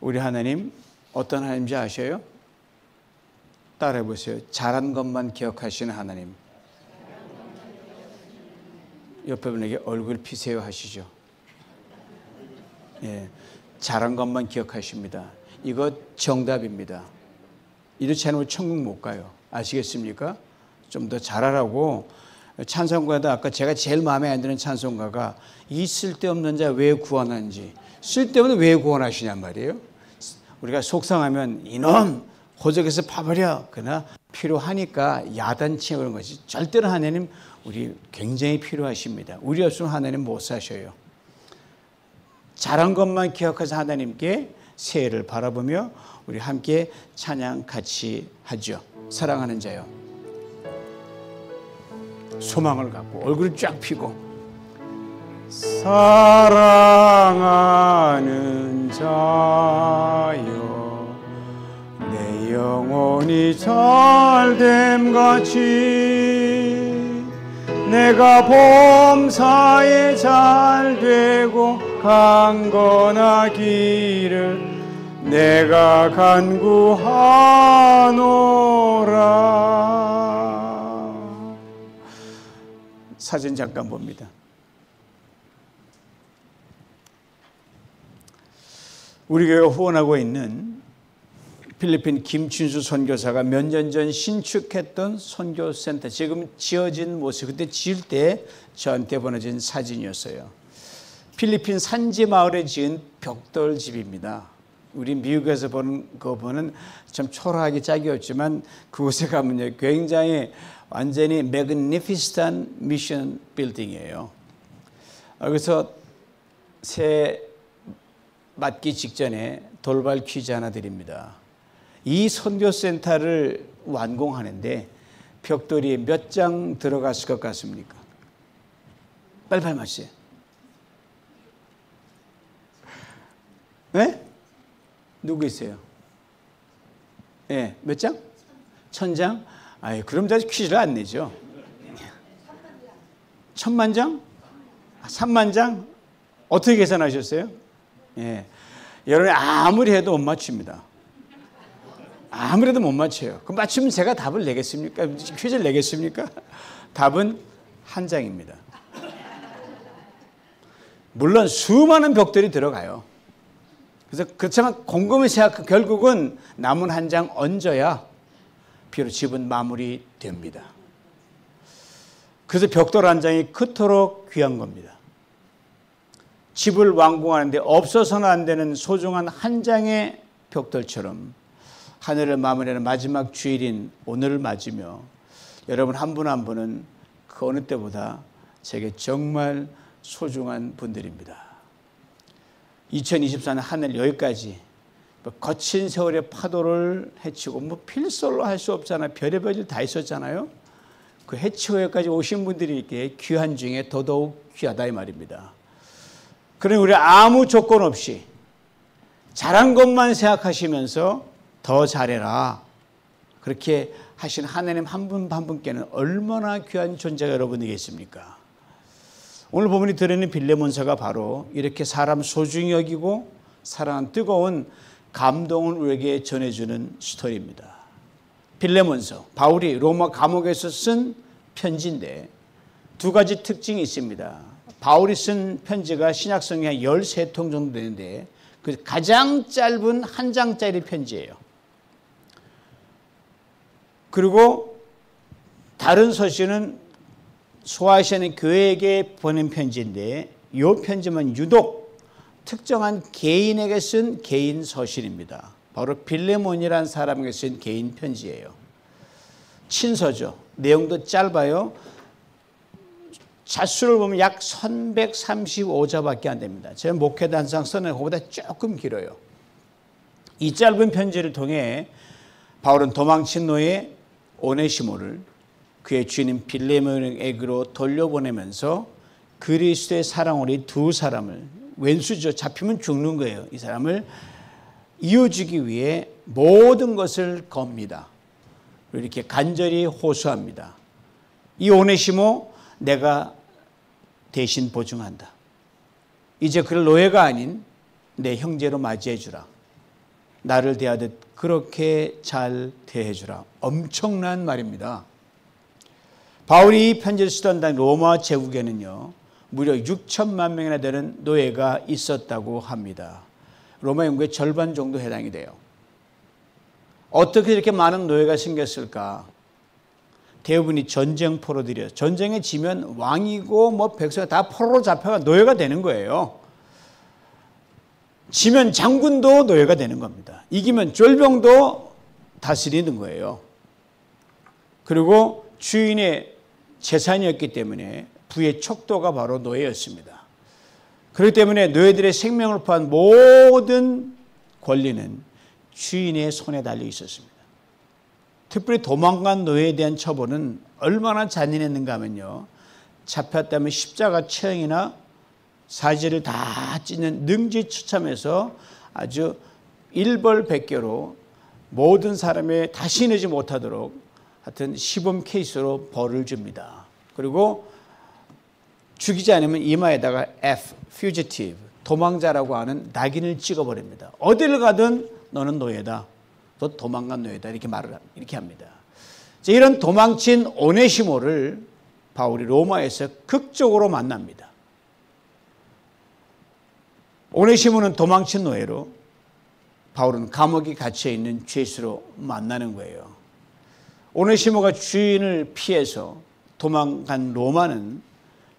우리 하나님 어떤 하나님인지 아셔요? 따라해 보세요. 잘한 것만 기억하시는 하나님. 옆에 분에게 얼굴 피세요 하시죠. 예, 잘한 것만 기억하십니다. 이거 정답입니다. 이렇지 않으면 천국 못 가요. 아시겠습니까? 좀 더 잘하라고. 찬송가도 아까 제가 제일 마음에 안 드는 찬송가가 이 쓸데없는 자 왜 구원하는지, 쓸데없는 왜 구원하시냔 말이에요. 우리가 속상하면 이놈 호적에서 파버려. 그러나 필요하니까 야단치는 그런 것이 절대로 하나님 우리 굉장히 필요하십니다. 우리 없으면 하나님 못 사셔요. 잘한 것만 기억해서 하나님께 새해를 바라보며 우리 함께 찬양 같이 하죠. 사랑하는 자요, 소망을 갖고 얼굴을 쫙 펴고 사랑하는 자여 내 영혼이 잘됨같이 내가 범사에 잘되고 강건하기를 내가 간구하노라. 사진 잠깐 봅니다. 우리 교회가 후원하고 있는 필리핀 김춘수 선교사가 몇 년 전 신축했던 선교센터, 지금 지어진 모습, 그때 지을 때 저한테 보내준 사진이었어요. 필리핀 산지 마을에 지은 벽돌집입니다. 우리 미국에서 보는 거보는 참 초라하게 짝이었지만 그곳에 가면요 굉장히 완전히 magnificent mission 빌딩이에요. 그래서 새해 맞기 직전에 돌발 퀴즈 하나 드립니다. 이 선교센터를 완공하는데 벽돌이 몇 장 들어갔을 것 같습니까? 빨리빨리 맞으세요. 네? 누구 있어요? 네, 몇 장? 1000장? 아이, 그럼 다시 퀴즈를 안 내죠. 1000만 장? 3만 장? 어떻게 계산하셨어요? 예. 여러분이 아무리 해도 못 맞춥니다. 아무래도 못 맞춰요. 그럼 맞추면 제가 답을 내겠습니까? 퀴즈를 내겠습니까? 답은 한 장입니다. 물론 수많은 벽돌이 들어가요. 그래서 그렇지만 곰곰이 생각하면 결국은 남은 한 장 얹어야 비로 집은 마무리됩니다. 그래서 벽돌 한 장이 그토록 귀한 겁니다. 집을 완공하는데 없어서는 안 되는 소중한 한 장의 벽돌처럼 하늘을 마무리하는 마지막 주일인 오늘을 맞으며 여러분 한 분 한 분은 그 어느 때보다 제게 정말 소중한 분들입니다. 2024년 한 해 여기까지 거친 세월의 파도를 헤치고 필설로 할 수 없잖아요. 별의별 일 다 있었잖아요. 그 해치고 여기까지 오신 분들이 이렇게 귀한 중에 더더욱 귀하다 이 말입니다. 그러니 우리 아무 조건 없이 잘한 것만 생각하시면서 더 잘해라. 그렇게 하신 하나님 한 분 한 분께는 얼마나 귀한 존재가 여러분이겠습니까? 오늘 본문이 들어있는 빌레몬서가 바로 이렇게 사람 소중히 여기고 사랑한 뜨거운 감동을 우리에게 전해주는 스토리입니다. 빌레몬서, 바울이 로마 감옥에서 쓴 편지인데 두 가지 특징이 있습니다. 바울이 쓴 편지가 신약성경에 한 13통 정도 되는데 그 가장 짧은 한 장짜리 편지예요. 그리고 다른 서신은 소아시아는 교회에게 보낸 편지인데 이 편지만 유독 특정한 개인에게 쓴 개인 서신입니다. 바로 빌레몬이라는 사람에게 쓴 개인 편지예요. 친서죠. 내용도 짧아요. 자수를 보면 약 1135자밖에 안 됩니다. 제 목회도 항상 써는 것보다 조금 길어요. 이 짧은 편지를 통해 바울은 도망친 노예 오네시모를 그의 주인인 빌레몬에게로 돌려보내면서 그리스도의 사랑으로 이 두 사람을, 왼수죠. 잡히면 죽는 거예요. 이 사람을 이어주기 위해 모든 것을 겁니다. 이렇게 간절히 호소합니다. 이 오네시모 내가 대신 보증한다. 이제 그를 노예가 아닌 내 형제로 맞이해 주라. 나를 대하듯 그렇게 잘 대해주라. 엄청난 말입니다. 바울이 이 편지를 쓰던 당 로마 제국에는요, 무려 6천만 명이나 되는 노예가 있었다고 합니다. 로마 인구의 절반 정도 해당이 돼요. 어떻게 이렇게 많은 노예가 생겼을까? 대부분이 전쟁 포로들이에요. 전쟁에 지면 왕이고 뭐 백성이 다 포로로 잡혀가 노예가 되는 거예요. 지면 장군도 노예가 되는 겁니다. 이기면 쫄병도 다스리는 거예요. 그리고 주인의 재산이었기 때문에 부의 척도가 바로 노예였습니다. 그렇기 때문에 노예들의 생명을 포함한 모든 권리는 주인의 손에 달려 있었습니다. 특별히 도망간 노예에 대한 처벌은 얼마나 잔인했는가 하면요, 잡혔다면 십자가 처형이나 사지를 다 찢는 능지처참해서 아주 일벌백계로 모든 사람의 다시 내지 못하도록 하여튼 시범 케이스로 벌을 줍니다. 그리고 죽이지 않으면 이마에다가 F, fugitive, 도망자라고 하는 낙인을 찍어버립니다. 어디를 가든 너는 노예다. 너 도망간 노예다. 이렇게 합니다. 이런 도망친 오네시모를 바울이 로마에서 극적으로 만납니다. 오네시모는 도망친 노예로, 바울은 감옥에 갇혀 있는 죄수로 만나는 거예요. 오네시모가 주인을 피해서 도망간 로마는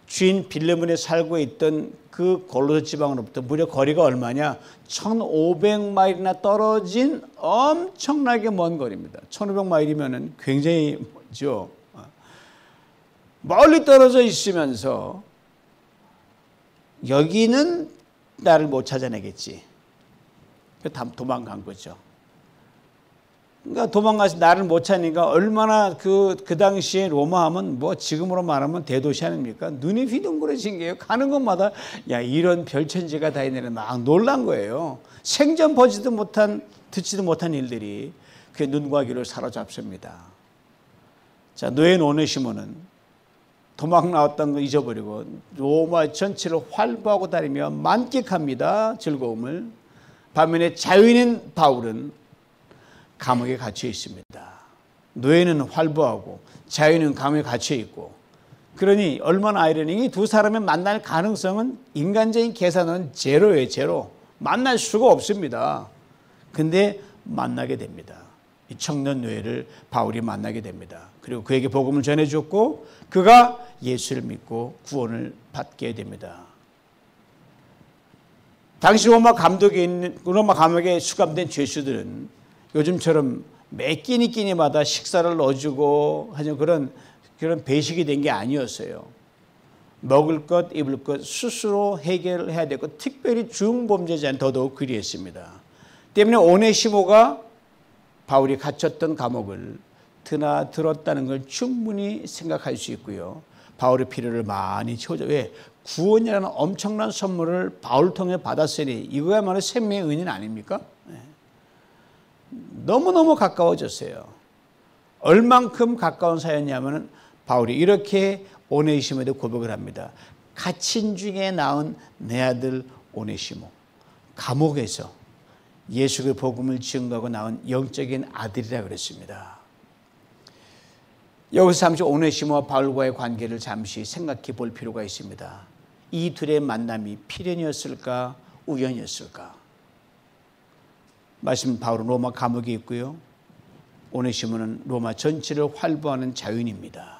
주인 빌레몬에 살고 있던 그 골로새 지방으로부터 무려 거리가 얼마냐? 1500마일이나 떨어진 엄청나게 먼 거리입니다. 1500마일이면 굉장히 멀죠. 멀리 떨어져 있으면서 여기는 나를 못 찾아내겠지. 그래서 도망간 거죠. 그러니까 도망가서 나를 못 찾으니까 얼마나 그 당시에 로마 하면 뭐 지금으로 말하면 대도시 아닙니까? 눈이 휘둥그레진 게요. 가는 곳마다 야, 이런 별천지가 다 있네. 막 놀란 거예요. 생전 보지도 못한, 듣지도 못한 일들이 그 눈과 귀를 사로잡습니다. 자, 노예 오네시모는 도망 나왔던 거 잊어버리고 로마 전체를 활보하고 다니며 만끽합니다. 즐거움을. 반면에 자유인인 바울은 감옥에 갇혀 있습니다. 노예는 활보하고 자유인은 감옥에 갇혀 있고, 그러니 얼마나 아이러니, 이 두 사람의 만날 가능성은 인간적인 계산은 제로예요. 제로. 만날 수가 없습니다. 근데 만나게 됩니다. 이 청년 노예를 바울이 만나게 됩니다. 그리고 그에게 복음을 전해줬고 그가 예수를 믿고 구원을 받게 됩니다. 당시 로마 감옥에 수감된 죄수들은 요즘처럼 매 끼니마다 식사를 넣어주고 하는 그런 배식이 된 게 아니었어요. 먹을 것, 입을 것 스스로 해결해야 되고, 특별히 중범죄자는 더더욱 그리했습니다. 때문에 오네시모가 바울이 갇혔던 감옥을 드나들었다는 걸 충분히 생각할 수 있고요. 바울의 필요를 많이 채워줘. 왜? 구원이라는 엄청난 선물을 바울 통해 받았으니 이거야말로 생명의 은인 아닙니까? 너무너무 가까워졌어요. 얼만큼 가까운 사이였냐면 바울이 이렇게 오네시모에게 고백을 합니다. 갇힌 중에 낳은 내 아들 오네시모, 감옥에서 예수의 복음을 증거하고 낳은 영적인 아들이라 그랬습니다. 여기서 잠시 오네시모와 바울과의 관계를 잠시 생각해 볼 필요가 있습니다. 이 둘의 만남이 필연이었을까, 우연이었을까? 말씀, 바울은 로마 감옥에 있고요. 오네시모는 로마 전체를 활보하는 자유인입니다.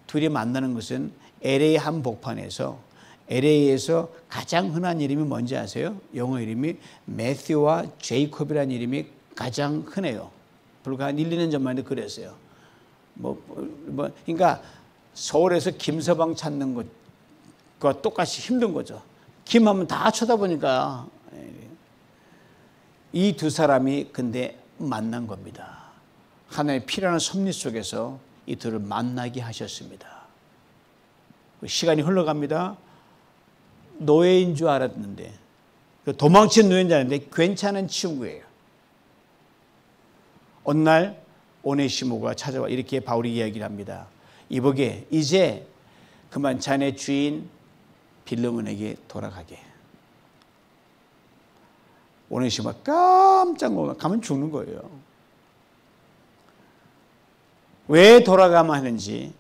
둘이 만나는 것은 LA 한복판에서, LA에서 가장 흔한 이름이 뭔지 아세요? 영어 이름이 매튜와 제이콥이라는 이름이 가장 흔해요. 불과 한 1, 2년 전만 해도 그랬어요. 그러니까 서울에서 김서방 찾는 것과 똑같이 힘든 거죠. 김하면 다 쳐다보니까. 이 두 사람이 근데 만난 겁니다. 하나의 필요한 섭리 속에서 이 둘을 만나게 하셨습니다. 시간이 흘러갑니다. 노예인 줄 알았는데, 도망친 노예인 줄 알았는데 괜찮은 친구예요. 어느 날 오네시모가 찾아와 이렇게 바울이 이야기를 합니다. 이보게, 이제 그만 자네 주인 빌레몬에게 돌아가게. 오네시모가 깜짝 놀라 가면 죽는 거예요. 왜 돌아가만 하는지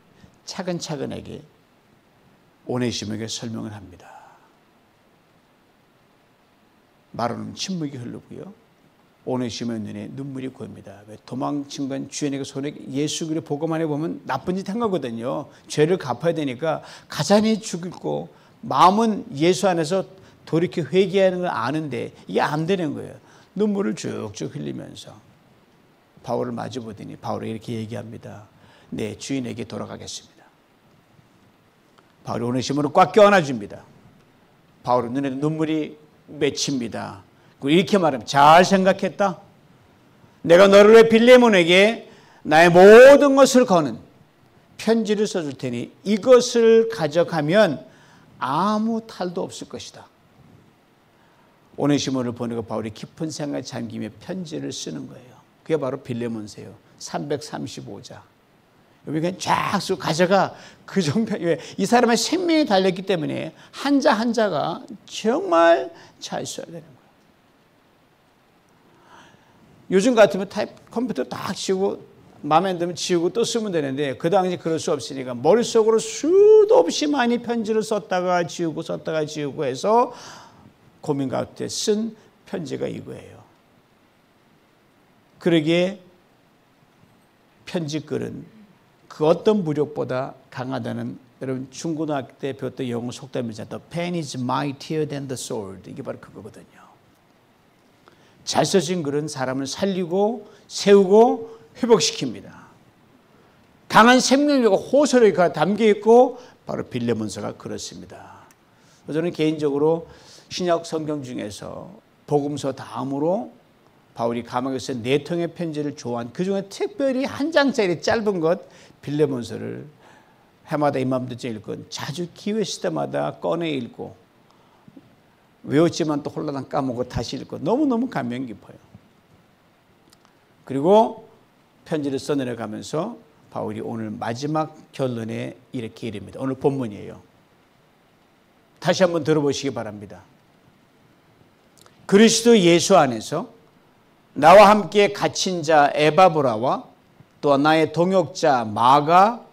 차근차근하게 오네시모에게 설명을 합니다. 말로는 침묵이 흐르고요. 오네시모의 눈에 눈물이 고입니다. 왜 도망친 건 주인에게 손에 예수 그리스도 복음만 해보면 나쁜 짓 한 거거든요. 죄를 갚아야 되니까 가자니 죽고 마음은 예수 안에서 돌이켜 회개하는 걸 아는데 이게 안 되는 거예요. 눈물을 쭉쭉 흘리면서 바울을 마주보더니 바울이 이렇게 얘기합니다. 네, 주인에게 돌아가겠습니다. 바울이 오네시모를 꽉 껴안아줍니다. 바울의 눈에 눈물이 맺힙니다. 그리고 이렇게 말합니다. 잘 생각했다. 내가 너를 위해 빌레몬에게 나의 모든 것을 거는 편지를 써줄 테니 이것을 가져가면 아무 탈도 없을 것이다. 오네시모를 보내고 바울이 깊은 생각에 잠기며 편지를 쓰는 거예요. 그게 바로 빌레몬서예요. 335자. 여기 그냥 쫙 쓰고 가져가. 그 정도. 이 사람의 생명이 달렸기 때문에 한자 한자가 정말 잘 써야 되는 거예요. 요즘 같으면 컴퓨터 딱 치우고 마음에 안 들면 지우고 또 쓰면 되는데 그 당시 그럴 수 없으니까 머릿속으로 수도 없이 많이 편지를 썼다가 지우고 해서 고민 가운데 쓴 편지가 이거예요. 그러기에 편지글은 그 어떤 무력보다 강하다는 여러분 중고등학교 때 배웠던 영어 속담이죠. The pen is mightier than the sword. 이게 바로 그거거든요. 잘 써진 글은 사람을 살리고 세우고 회복시킵니다. 강한 생명력과 호소력이 담겨있고 바로 빌레몬서가 그렇습니다. 저는 개인적으로 신약 성경 중에서 복음서 다음으로 바울이 감옥에서 4통의 편지를 좋아한 그중에 특별히 한 장짜리 짧은 것 빌레몬서를 해마다 이맘때쯤 읽고 자주 기회 있을 때마다 꺼내 읽고 외웠지만 또 홀라당 까먹고 다시 읽고 너무너무 감명 깊어요. 그리고 편지를 써내려가면서 바울이 오늘 마지막 결론에 이렇게 이릅니다. 오늘 본문이에요. 다시 한번 들어보시기 바랍니다. 그리스도 예수 안에서 나와 함께 갇힌 자 에바브라와 또 나의 동역자 마가,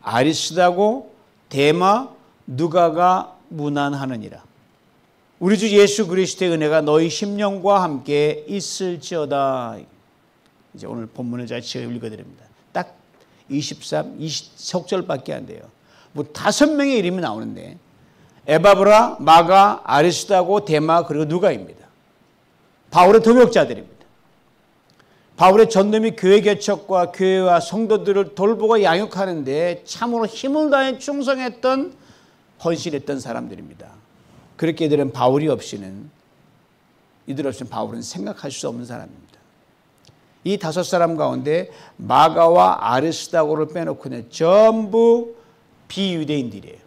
아리스다고, 데마, 누가가 문안하느니라. 우리 주 예수 그리스도의 은혜가 너희 심령과 함께 있을지어다. 이제 오늘 본문을 제가 읽어드립니다. 딱 20석절밖에 안 돼요. 뭐 5명의 이름이 나오는데 에바브라, 마가, 아리스다고, 데마 그리고 누가입니다. 바울의 동역자들입니다. 바울의 전도미 교회 개척과 교회와 성도들을 돌보고 양육하는데 참으로 힘을 다해 충성했던 헌신했던 사람들입니다. 그렇게 이들은 바울이 없이는 바울은 생각할 수 없는 사람입니다. 이 5사람 가운데 마가와 아리스다고를 빼놓고는 전부 비유대인들이에요.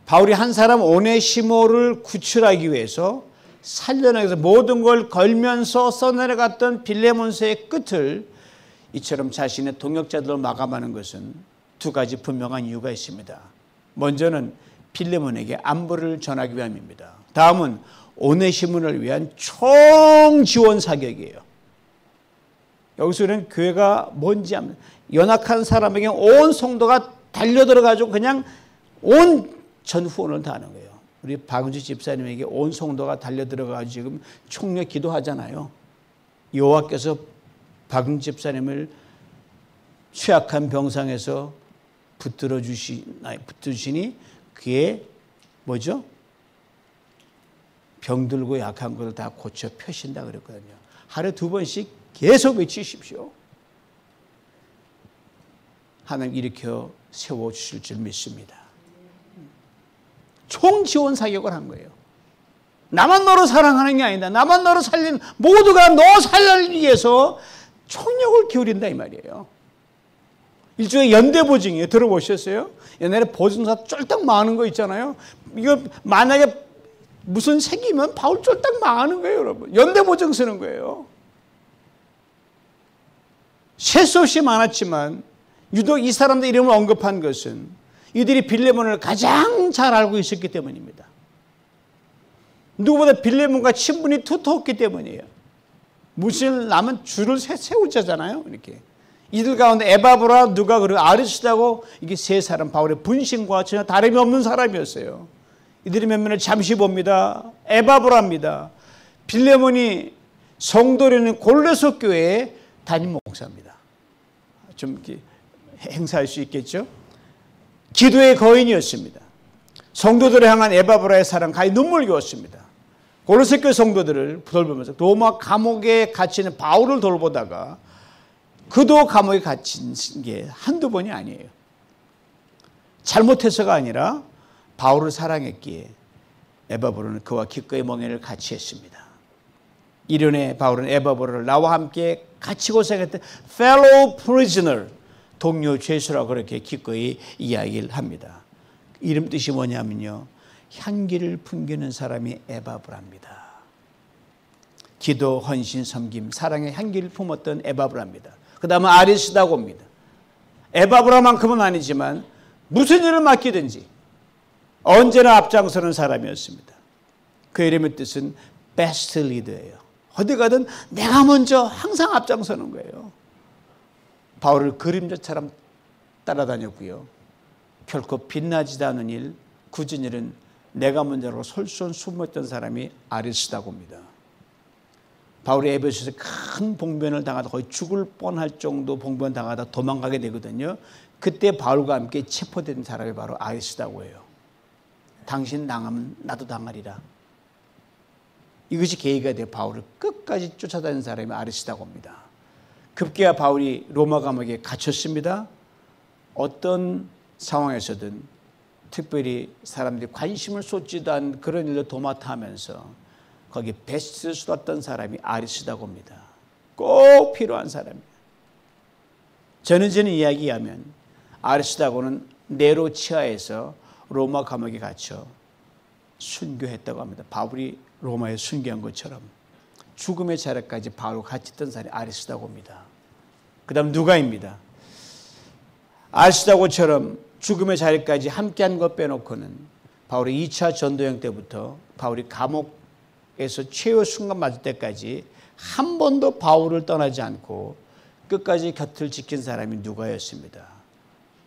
바울이 한 사람 오네시모를 구출하기 위해서 살려내기 위해서 모든 걸 걸면서 써내려갔던 빌레몬서의 끝을 이처럼 자신의 동역자들을 마감하는 것은 2가지 분명한 이유가 있습니다. 먼저는 빌레몬에게 안부를 전하기 위함입니다. 다음은 오네시모를 위한 총지원 사격이에요. 여기서는 교회가 뭔지 압니다. 연약한 사람에게 온 성도가 달려들어가지고 그냥 온 전후원을 다하는 거예요. 우리 박은주 집사님에게 온 성도가 달려들어가지고 지금 총력 기도하잖아요. 여호와께서 박은주 집사님을 취약한 병상에서 붙들어 주시니 그게 뭐죠? 병들고 약한 것을 다 고쳐 펴신다 그랬거든요. 하루에 2번씩 계속 외치십시오. 하나님 일으켜 세워주실 줄 믿습니다. 총지원 사격을 한 거예요. 나만 너를 사랑하는 게 아니다. 나만 너를 살리는 모두가 너 살리기 위해서 총력을 기울인다 이 말이에요. 일종의 연대보증이에요. 들어보셨어요? 옛날에 보증사 쫄딱 망하는 거 있잖아요. 이거 만약에 무슨 생기면 바울 쫄딱 망하는 거예요, 여러분. 연대보증 쓰는 거예요. 셀 수 없이 많았지만 유독 이 사람들 이름을 언급한 것은 이들이 빌레몬을 가장 잘 알고 있었기 때문입니다. 누구보다 빌레몬과 친분이 두터웠기 때문이에요. 무신을 나면 줄을 세우자잖아요. 이렇게. 이들 가운데 에바브라, 누가 그리고 아리스다고 이게 세 사람 바울의 분신과 전혀 다름이 없는 사람이었어요. 이들의 면면을 잠시 봅니다. 에바브라입니다. 빌레몬이 성도라는 골로새 교회의 담임 목사입니다. 좀 이렇게 행사할 수 있겠죠? 기도의 거인이었습니다. 성도들을 향한 에바브라의 사랑 가히 눈물겨웠습니다. 골로새 교회 성도들을 돌보면서 로마 감옥에 갇히는 바울을 돌보다가 그도 감옥에 갇힌 게 한두 번이 아니에요. 잘못해서가 아니라 바울을 사랑했기에 에바브라는 그와 기꺼이 멍에를 같이 했습니다. 이련에 바울은 에바브라를 나와 함께 같이 고생했던 fellow prisoner, 동료 죄수라고 그렇게 기꺼이 이야기를 합니다. 이름 뜻이 뭐냐면요, 향기를 풍기는 사람이 에바브라입니다. 기도, 헌신, 섬김, 사랑의 향기를 품었던 에바브라입니다. 그 다음은 아리스다고입니다. 에바브라만큼은 아니지만 무슨 일을 맡기든지 언제나 앞장서는 사람이었습니다. 그 이름의 뜻은 best leader예요. 어디 가든 내가 먼저 항상 앞장서는 거예요. 바울을 그림자처럼 따라다녔고요. 결코 빛나지도 않은 일, 굳은 일은 내가 먼저로 솔솔 숨었던 사람이 아리스다고입니다. 바울이 에베소에서 큰 봉변을 당하다 거의 죽을 뻔할 정도 봉변 당하다 도망가게 되거든요. 그때 바울과 함께 체포된 사람이 바로 아리스다고예요. 당신 당하면 나도 당하리라. 이것이 계기가 되어 바울을 끝까지 쫓아다니는 사람이 아리스다고입니다. 급기야 바울이 로마 감옥에 갇혔습니다. 어떤 상황에서든 특별히 사람들이 관심을 쏟지도 않은 그런 일로 도맡아 하면서 거기 베스트를 쏟았던 사람이 아리스다고입니다. 꼭 필요한 사람이에요. 전해지는 이야기하면 아리스다고는 네로 치하에서 로마 감옥에 갇혀 순교했다고 합니다. 바울이 로마에 순교한 것처럼 죽음의 자리까지 바울과 같이 있던 사람이 아리스다고입니다. 그 다음 누가입니다. 아리스다고처럼 죽음의 자리까지 함께한 것 빼놓고는 바울이 2차 전도여행 때부터 바울이 감옥에서 최후 순간 맞을 때까지 한 번도 바울을 떠나지 않고 끝까지 곁을 지킨 사람이 누가였습니다.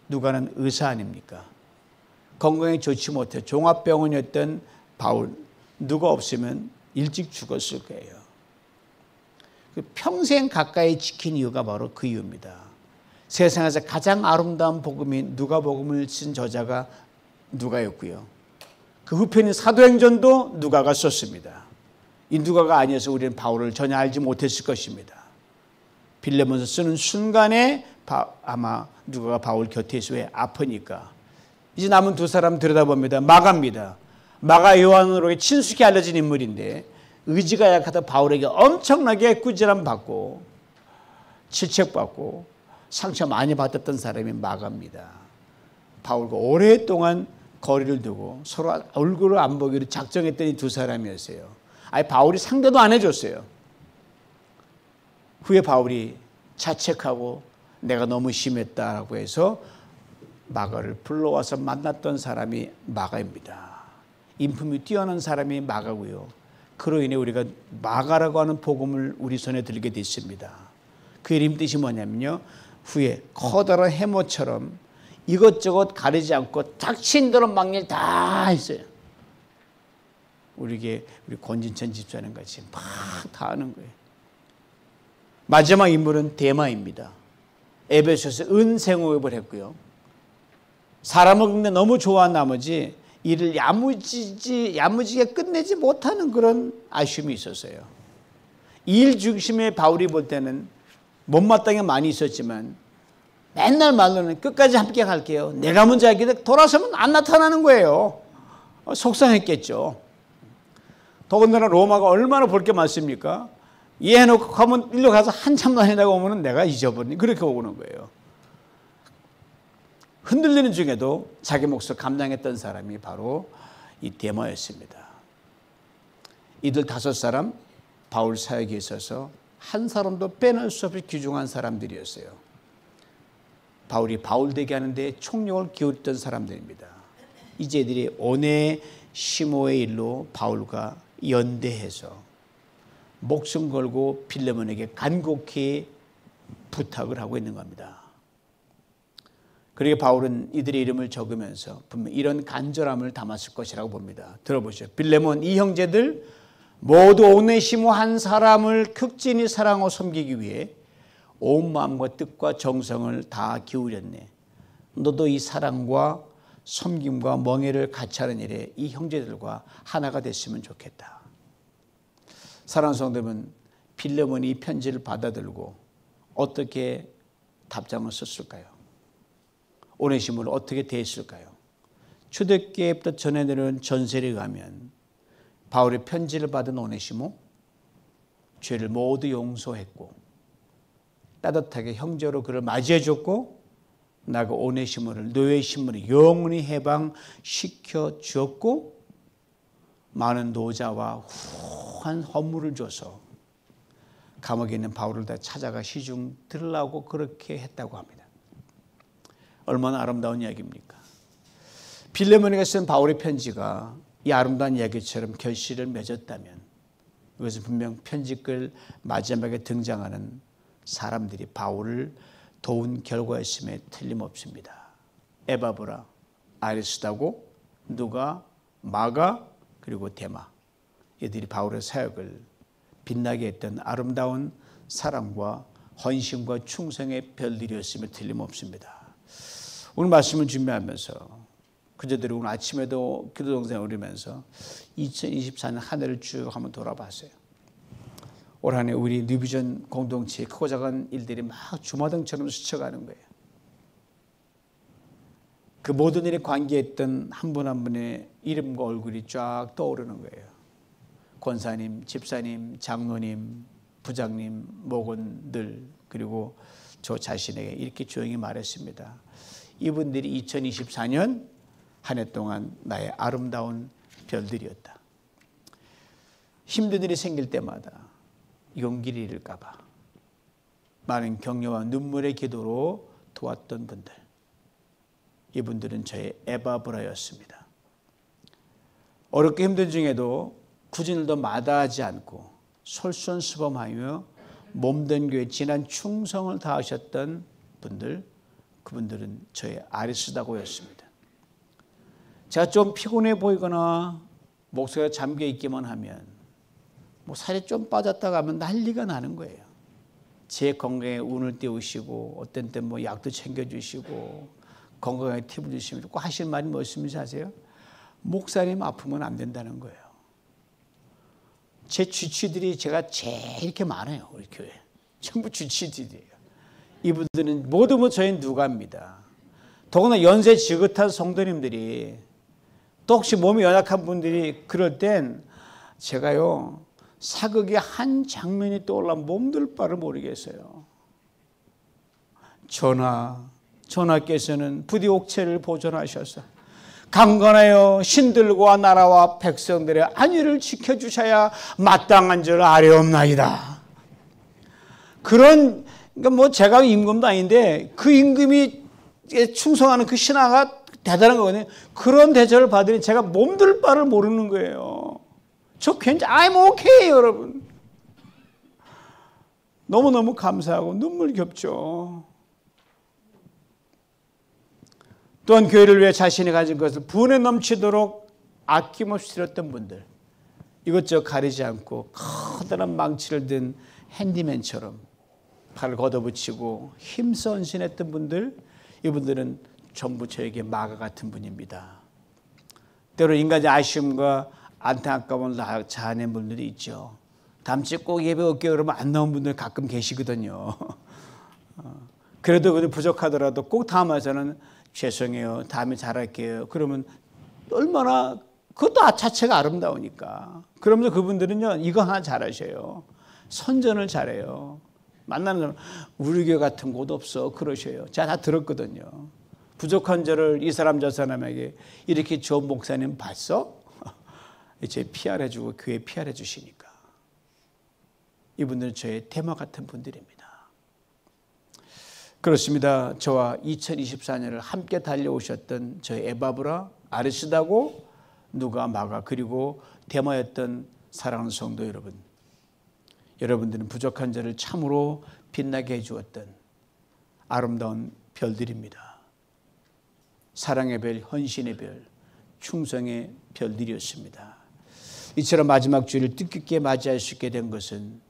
누가는 의사 아닙니까? 건강이 좋지 못해 종합병원이었던 바울, 누가 없으면 일찍 죽었을 거예요. 평생 가까이 지킨 이유가 바로 그 이유입니다. 세상에서 가장 아름다운 복음인 누가복음을 쓴 저자가 누가였고요. 그 후편인 사도행전도 누가가 썼습니다. 이 누가가 아니어서 우리는 바울을 전혀 알지 못했을 것입니다. 빌레몬서 쓰는 순간에 아마 누가가 바울 곁에 있어 왜 아프니까. 이제 남은 두 사람 들여다봅니다. 마가입니다. 마가 요한으로 친숙히 알려진 인물인데 의지가 약하다 바울에게 엄청나게 꾸지람 받고 질책받고 상처 많이 받았던 사람이 마가입니다. 바울과 오랫동안 거리를 두고 서로 얼굴을 안 보기로 작정했던 이 두 사람이었어요. 아니 바울이 상대도 안 해줬어요. 후에 바울이 자책하고 내가 너무 심했다라고 해서 마가를 불러와서 만났던 사람이 마가입니다. 인품이 뛰어난 사람이 마가고요. 그로 인해 우리가 마가라고 하는 복음을 우리 손에 들게 됐습니다. 그 이름 뜻이 뭐냐면요, 후에 커다란 해머처럼 이것저것 가리지 않고 닥친 대로 막 일 다 했어요. 우리 권진천 집사님 같이 막 다 하는 거예요. 마지막 인물은 데마입니다. 에베소에서 은생호흡을 했고요. 사람을 근데 너무 좋아한 나머지 일을 야무지게 끝내지 못하는 그런 아쉬움이 있었어요. 일 중심의 바울이 볼 때는 못마땅히 많이 있었지만 맨날 말로는 끝까지 함께 갈게요. 내가 먼저 할게 돌아서면 안 나타나는 거예요. 속상했겠죠. 더군다나 로마가 얼마나 볼 게 많습니까? 이해해놓고 가면 일로 가서 한참 다니다가 오면 내가 잊어버리니 그렇게 오는 거예요. 흔들리는 중에도 자기 몫을 감당했던 사람이 바로 이 데마였습니다. 이들 5사람 바울 사역에 있어서 한 사람도 빼놓을 수 없이 귀중한 사람들이었어요. 바울이 바울 되게 하는데 총력을 기울였던 사람들입니다. 이제 이들이 오네시모의 일로 바울과 연대해서 목숨 걸고 빌레몬에게 간곡히 부탁을 하고 있는 겁니다. 그리고 바울은 이들의 이름을 적으면서 분명 이런 간절함을 담았을 것이라고 봅니다. 들어보시죠. 빌레몬 이 형제들 모두 오네시모 한 사람을 극진히 사랑하고 섬기기 위해 온 마음과 뜻과 정성을 다 기울였네. 너도 이 사랑과 섬김과 멍에를 같이 하는 일에 이 형제들과 하나가 됐으면 좋겠다. 사랑하는 성도님은 빌레몬이 이 편지를 받아들고 어떻게 답장을 썼을까요? 오네시모를 어떻게 대했을까요? 초대교회부터 전해내려온 전설에 의하면 바울의 편지를 받은 오네시모 죄를 모두 용서했고 따뜻하게 형제로 그를 맞이해줬고 나가 오네시모를 노예의 신분을 영원히 해방시켜 주었고 많은 노자와 후한 허물을 줘서 감옥에 있는 바울을 다 찾아가 시중 들으려고 그렇게 했다고 합니다. 얼마나 아름다운 이야기입니까? 빌레몬에게 쓴 바울의 편지가 이 아름다운 이야기처럼 결실을 맺었다면 이것은 분명 편지글 마지막에 등장하는 사람들이 바울을 도운 결과였음에 틀림없습니다. 에바브라, 아리스다고, 누가, 마가, 그리고 데마. 이들이 바울의 사역을 빛나게 했던 아름다운 사랑과 헌신과 충성의 별들이었음에 틀림없습니다. 오늘 말씀을 준비하면서 그저들이 오늘 아침에도 기도 동생을 오르면서 2024년 한 해를 쭉 한번 돌아봤어요. 올 한 해 우리 뉴비전 공동체의 크고 작은 일들이 막 주마등처럼 스쳐가는 거예요. 그 모든 일에 관계했던 한 분 한 분의 이름과 얼굴이 쫙 떠오르는 거예요. 권사님, 집사님, 장로님, 부장님, 목원들 그리고 저 자신에게 이렇게 조용히 말했습니다. 이분들이 2024년 한 해 동안 나의 아름다운 별들이었다. 힘든 일이 생길 때마다 용기를 잃을까 봐 많은 격려와 눈물의 기도로 도왔던 분들, 이분들은 저의 에바브라였습니다. 어렵게 힘든 중에도 굳은 일도 마다하지 않고 솔선수범하며 몸된 교회에 진한 충성을 다하셨던 분들, 그분들은 저의 아리스다고였습니다. 제가 좀 피곤해 보이거나 목소리가 잠겨 있기만 하면 뭐 살이 좀 빠졌다가 하면 난리가 나는 거예요. 제 건강에 운을 띄우시고 어떤 때 뭐 약도 챙겨주시고 건강에 팁을 주시면 꼭 하시는 말이 무엇인지 아세요? 목사님 아프면 안 된다는 거예요. 제 주치들이 제가 제일 이렇게 많아요. 우리 교회 전부 주치들이에요. 이분들은 모두 저희 누가입니다. 더구나 연세 지긋한 성도님들이 또 혹시 몸이 연약한 분들이 그럴 땐 제가요 사극의 한 장면이 떠올라 몸둘 바를 모르겠어요. 전하께서는 부디 옥체를 보존하셔서 강건하여 신들과 나라와 백성들의 안위를 지켜주셔야 마땅한 줄 아뢰옵나이다. 그런 그러니까 뭐 제가 임금도 아닌데 그 임금이 충성하는 그 신하가 대단한 거거든요. 그런 대접을 받으니 제가 몸둘 바를 모르는 거예요. 저 괜찮아, I'm okay, 여러분. 너무너무 감사하고 눈물 겹죠. 또한 교회를 위해 자신이 가진 것을 분에 넘치도록 아낌없이 드렸던 분들, 이것저것 가리지 않고 커다란 망치를 든 핸디맨처럼 팔을 걷어붙이고 힘써 헌신했던 분들, 이분들은 전부 저에게 마가 같은 분입니다. 때로 인간의 아쉬움과 안타까움을 자아낸 분들이 있죠. 다음 주에 꼭 예배 올게요 그러면 안 나온 분들 가끔 계시거든요. 그래도 그들 부족하더라도 꼭 다음 화에서는 죄송해요, 다음에 잘할게요 그러면 얼마나 그것도 자체가 아름다우니까. 그러면서 그분들은요 이거 하나 잘하셔요. 선전을 잘해요. 만나는 사람 우리 교회 같은 곳 없어 그러셔요. 제가 다 들었거든요. 부족한 저를 이 사람 저 사람에게 이렇게 좋은 목사님 봤어? 제 PR 해주고 교회 PR 해주시니까. 이분들은 저의 테마 같은 분들입니다. 그렇습니다. 저와 2024년을 함께 달려오셨던 저의 에바브라, 아리스다고, 누가, 마가 그리고 테마였던 사랑하는 성도 여러분, 여러분들은 부족한 자를 참으로 빛나게 해주었던 아름다운 별들입니다. 사랑의 별, 헌신의 별, 충성의 별들이었습니다. 이처럼 마지막 주일을 뜻깊게 맞이할 수 있게 된 것은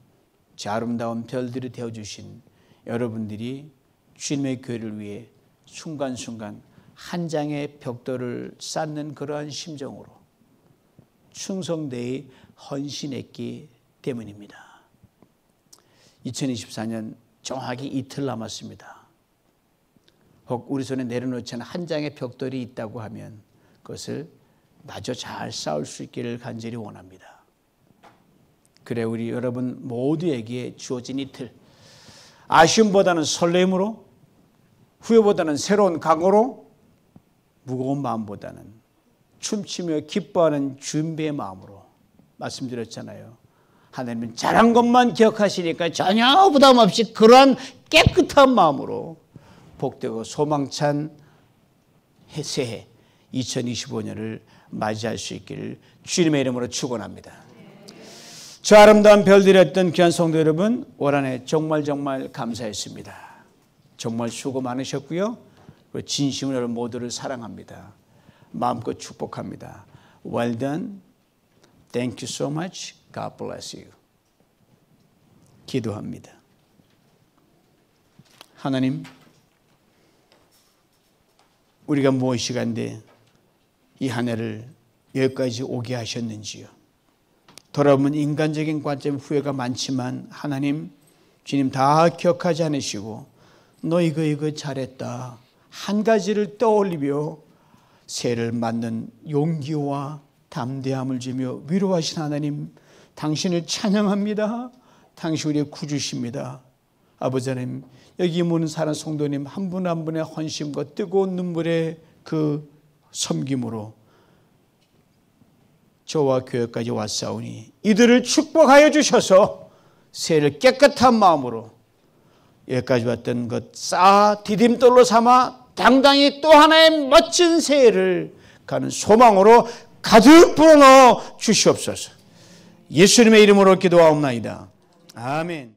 제 아름다운 별들이 되어주신 여러분들이 주님의 교회를 위해 순간순간 한 장의 벽돌을 쌓는 그러한 심정으로 충성되이 헌신했기 때문입니다. 2024년 정확히 이틀 남았습니다. 혹 우리 손에 내려놓지 않은 한 장의 벽돌이 있다고 하면 그것을 마저 잘 쌓을 수 있기를 간절히 원합니다. 그래 우리 여러분 모두에게 주어진 이틀, 아쉬움보다는 설렘으로, 후회보다는 새로운 각오로, 무거운 마음보다는 춤추며 기뻐하는 준비의 마음으로 말씀드렸잖아요. 하나님은 잘한 것만 기억하시니까 전혀 부담 없이 그러한 깨끗한 마음으로 복되고 소망찬 새해 2025년을 맞이할 수 있기를 주님의 이름으로 축원합니다. 저 아름다운 별들이었던 귀한 성도 여러분, 올 한 해 정말 감사했습니다. 정말 수고 많으셨고요. 진심으로 여러분 모두를 사랑합니다. 마음껏 축복합니다. Well done. Thank you so much. God bless you. 기도합니다. 하나님, 우리가 무엇이 간데 이 한 해를 여기까지 오게 하셨는지요. 돌아보면 인간적인 관점 후회가 많지만 하나님, 주님 다 기억하지 않으시고 너 이거 잘했다 한 가지를 떠올리며 새해를 맞는 용기와 담대함을 주며 위로하신 하나님, 당신을 찬양합니다. 당신 우리의 구주십니다. 아버지 하나님, 여기 모는 사는 성도님 한 분 한 분의 헌신과 뜨거운 눈물의 그 섬김으로 저와 교회까지 왔사오니 이들을 축복하여 주셔서 새해를 깨끗한 마음으로 여기까지 왔던 것 쌓아 디딤돌로 삼아 당당히 또 하나의 멋진 새해를 가는 소망으로 가득 불어넣어 주시옵소서. 예수님의 이름으로 기도하옵나이다. 아멘.